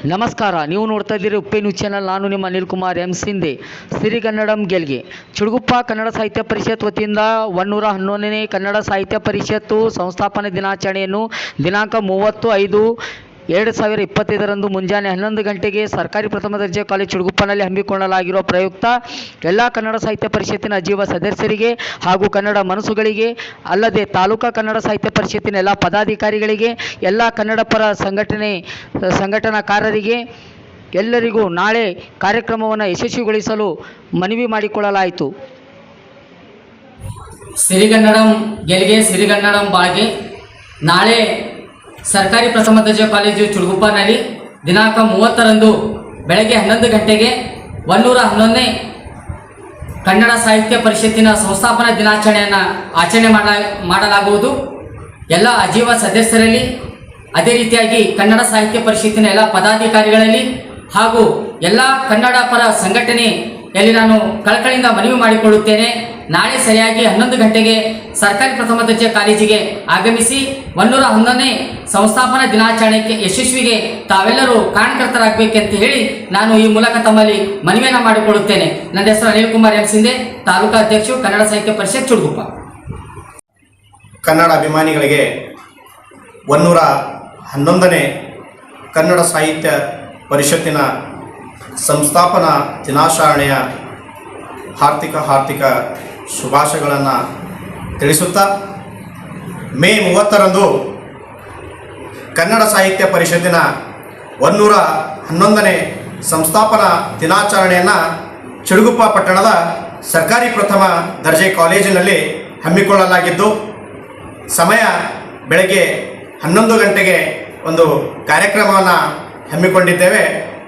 ನಮಸ್ಕಾರ, ನೀವು ನೋಡ್ತಾ ಇದ್ದೀರಿ ಉಪ್ಪೆ ನ್ಯೂಸ್ ಚಾನಲ್. ನಾನು ನಿಮ್ಮ ಅನಿಲ್ ಕುಮಾರ್ ಎಂ ಸಿಂಧೆ. ಸಿರಿಗನ್ನಡಂ ಗೆಲ್ಗೆ ಚಿಡುಗುಪ್ಪ ಕನ್ನಡ ಸಾಹಿತ್ಯ ಪರಿಷತ್ ವತಿಯಿಂದ 111ನೇ ಕನ್ನಡ ಸಾಹಿತ್ಯ ಪರಿಷತ್ತು ಸಂಸ್ಥಾಪನೆ ದಿನಾಚರಣೆಯನ್ನು ದಿನಾಂಕ 30/5/2025 ಮುಂಜಾನೆ 11 ಗಂಟೆಗೆ ಸರ್ಕಾರಿ ಪ್ರಥಮ ದರ್ಜೆ ಕಾಲೇಜು ಚಿಡುಗುಪ್ಪನಲ್ಲಿ ಹಮ್ಮಿಕೊಳ್ಳಲಾಗಿರುವ ಪ್ರಯುಕ್ತ ಎಲ್ಲ ಕನ್ನಡ ಸಾಹಿತ್ಯ ಪರಿಷತ್ತಿನ ಅಜೀವ ಸದಸ್ಯರಿಗೆ ಹಾಗೂ ಕನ್ನಡ ಮನಸ್ಸುಗಳಿಗೆ, ಅಲ್ಲದೆ ತಾಲೂಕಾ ಕನ್ನಡ ಸಾಹಿತ್ಯ ಪರಿಷತ್ತಿನ ಎಲ್ಲ ಪದಾಧಿಕಾರಿಗಳಿಗೆ, ಎಲ್ಲ ಕನ್ನಡ ಪರ ಸಂಘಟನಾಕಾರರಿಗೆ ಎಲ್ಲರಿಗೂ ನಾಳೆ ಕಾರ್ಯಕ್ರಮವನ್ನು ಯಶಸ್ವಿಗೊಳಿಸಲು ಮನವಿ ಮಾಡಿಕೊಳ್ಳಲಾಯಿತು. ಸಿರಿಗನ್ನಡಂ ಗೆಲ್ಗೆ ಸಿರಿಗನ್ನಡಂ ಬಾಳ್ಗೆ ನಾಳೆ ಸರ್ಕಾರಿ ಪ್ರಥಮ ದರ್ಜೆ ಕಾಲೇಜು ಚಿಡುಗುಪ್ಪನಲ್ಲಿ ದಿನಾಂಕ 30ರಂದು ಬೆಳಗ್ಗೆ 11 ಗಂಟೆಗೆ 111ನೇ ಕನ್ನಡ ಸಾಹಿತ್ಯ ಪರಿಷತ್ತಿನ ಸಂಸ್ಥಾಪನಾ ದಿನಾಚರಣೆಯನ್ನು ಆಚರಣೆ ಮಾಡಲಾಗುವುದು. ಎಲ್ಲ ಅಜೀವ ಸದಸ್ಯರಲ್ಲಿ, ಅದೇ ರೀತಿಯಾಗಿ ಕನ್ನಡ ಸಾಹಿತ್ಯ ಪರಿಷತ್ತಿನ ಎಲ್ಲ ಪದಾಧಿಕಾರಿಗಳಲ್ಲಿ ಹಾಗೂ ಎಲ್ಲ ಕನ್ನಡ ಪರ ಸಂಘಟನೆಯಲ್ಲಿ ನಾನು ಕಳಕಳಿಯಿಂದ ಮನವಿ ಮಾಡಿಕೊಳ್ಳುತ್ತೇನೆ. ನಾಳೆ ಸರಿಯಾಗಿ 11 ಗಂಟೆಗೆ ಸರ್ಕಾರಿ ಪ್ರಥಮ ದರ್ಜೆ ಕಾಲೇಜಿಗೆ ಆಗಮಿಸಿ 111ನೇ ಸಂಸ್ಥಾಪನಾ ದಿನಾಚರಣೆಗೆ ಯಶಸ್ವಿಗೆ ತಾವೆಲ್ಲರೂ ಕಾರಣಕರ್ತರಾಗಬೇಕೆಂತ ಹೇಳಿ ನಾನು ಈ ಮೂಲಕ ತಮ್ಮಲ್ಲಿ ಮನವಿಯನ್ನು ಮಾಡಿಕೊಳ್ಳುತ್ತೇನೆ. ನನ್ನ ಹೆಸರು ಅನಿಲ್ ಕುಮಾರ್ ಎಂ ಸಿಂಧೆ, ತಾಲೂಕಾ ಅಧ್ಯಕ್ಷರು, ಕನ್ನಡ ಸಾಹಿತ್ಯ ಪರಿಷತ್ ಚಿಡುಗುಪ್ಪ. ಕನ್ನಡ ಅಭಿಮಾನಿಗಳಿಗೆ 111ನೇ ಕನ್ನಡ ಸಾಹಿತ್ಯ ಪರಿಷತ್ತಿನ ಸಂಸ್ಥಾಪನಾ ದಿನಾಚರಣೆಯ ಹಾರ್ದಿಕ ಶುಭಾಶಯಗಳನ್ನು ತಿಳಿಸುತ್ತಾ, ಮೇ 30ರಂದು ಕನ್ನಡ ಸಾಹಿತ್ಯ ಪರಿಷತ್ತಿನ 111ನೇ ಸಂಸ್ಥಾಪನಾ ದಿನಾಚರಣೆಯನ್ನು ಚಿಡುಗುಪ್ಪ ಪಟ್ಟಣದ ಸರ್ಕಾರಿ ಪ್ರಥಮ ದರ್ಜೆ ಕಾಲೇಜಿನಲ್ಲಿ ಹಮ್ಮಿಕೊಳ್ಳಲಾಗಿದ್ದು, ಸಮಯ ಬೆಳಗ್ಗೆ 11 ಗಂಟೆಗೆ ಒಂದು ಕಾರ್ಯಕ್ರಮವನ್ನು ಹಮ್ಮಿಕೊಂಡಿದ್ದೇವೆ.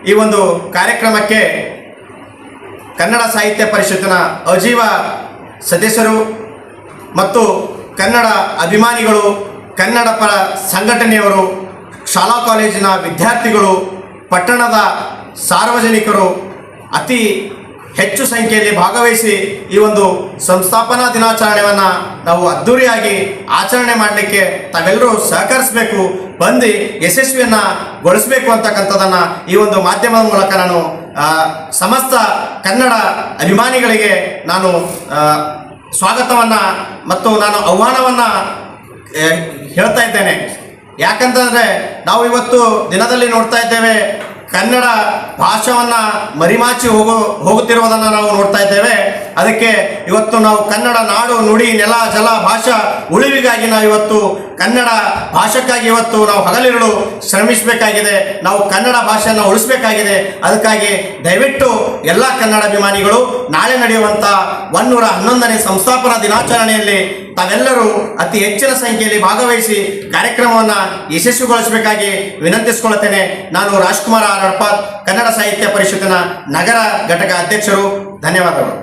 ಈ ಒಂದು ಕಾರ್ಯಕ್ರಮಕ್ಕೆ ಕನ್ನಡ ಸಾಹಿತ್ಯ ಪರಿಷತ್ತಿನ ಅಜೀವ ಸದಸ್ಯರು ಮತ್ತು ಕನ್ನಡ ಅಭಿಮಾನಿಗಳು, ಕನ್ನಡ ಪರ ಸಂಘಟನೆಯವರು, ಶಾಲಾ ಕಾಲೇಜಿನ ವಿದ್ಯಾರ್ಥಿಗಳು, ಪಟ್ಟಣದ ಸಾರ್ವಜನಿಕರು ಅತಿ ಹೆಚ್ಚು ಸಂಖ್ಯೆಯಲ್ಲಿ ಭಾಗವಹಿಸಿ ಈ ಒಂದು ಸಂಸ್ಥಾಪನಾ ದಿನಾಚರಣೆಯನ್ನು ನಾವು ಅದ್ಧೂರಿಯಾಗಿ ಆಚರಣೆ ಮಾಡಲಿಕ್ಕೆ ತಾವೆಲ್ಲರೂ ಸಹಕರಿಸಬೇಕು, ಬಂದು ಯಶಸ್ವಿಯನ್ನು ಗೊಳಿಸಬೇಕು ಅಂತಕ್ಕಂಥದ್ದನ್ನು ಈ ಒಂದು ಮಾಧ್ಯಮದ ಮೂಲಕ ನಾನು ಸಮಸ್ತ ಕನ್ನಡ ಅಭಿಮಾನಿಗಳಿಗೆ ನಾನು ಸ್ವಾಗತವನ್ನು ಮತ್ತು ನಾನು ಆಹ್ವಾನವನ್ನು ಹೇಳ್ತಾ ಇದ್ದೇನೆ. ಯಾಕಂತಂದರೆ ನಾವು ಇವತ್ತು ದಿನದಲ್ಲಿ ನೋಡ್ತಾ ಇದ್ದೇವೆ, ಕನ್ನಡ ಭಾಷೆಯನ್ನು ಮರಿಮಾಚಿ ಹೋಗುತ್ತಿರುವುದನ್ನು ನಾವು ನೋಡ್ತಾ ಇದ್ದೇವೆ. ಅದಕ್ಕೆ ಇವತ್ತು ನಾವು ಕನ್ನಡ ನಾಡು, ನುಡಿ, ನೆಲ, ಜಲ, ಭಾಷಾ ಉಳಿವಿಗಾಗಿ ನಾವು ಇವತ್ತು ಕನ್ನಡ ಭಾಷೆಗಾಗಿ ಇವತ್ತು ನಾವು ಹಗಲಿರುಳು ಶ್ರಮಿಸಬೇಕಾಗಿದೆ. ನಾವು ಕನ್ನಡ ಭಾಷೆಯನ್ನು ಉಳಿಸಬೇಕಾಗಿದೆ. ಅದಕ್ಕಾಗಿ ದಯವಿಟ್ಟು ಎಲ್ಲ ಕನ್ನಡ ಅಭಿಮಾನಿಗಳು ನಾಳೆ ನಡೆಯುವಂಥ 111ನೇ ಸಂಸ್ಥಾಪನಾ ದಿನಾಚರಣೆಯಲ್ಲಿ ತಾವೆಲ್ಲರೂ ಅತಿ ಹೆಚ್ಚಿನ ಸಂಖ್ಯೆಯಲ್ಲಿ ಭಾಗವಹಿಸಿ ಕಾರ್ಯಕ್ರಮವನ್ನು ಯಶಸ್ವಿಗೊಳಿಸಬೇಕಾಗಿ ವಿನಂತಿಸಿಕೊಳ್ಳುತ್ತೇನೆ. ನಾನು ರಾಜ್ಕುಮಾರ್ ಆರ್ ಹಡಪಾದ್, ಕನ್ನಡ ಸಾಹಿತ್ಯ ಪರಿಷತ್ತಿನ ನಗರ ಘಟಕ ಅಧ್ಯಕ್ಷರು. ಧನ್ಯವಾದಗಳು.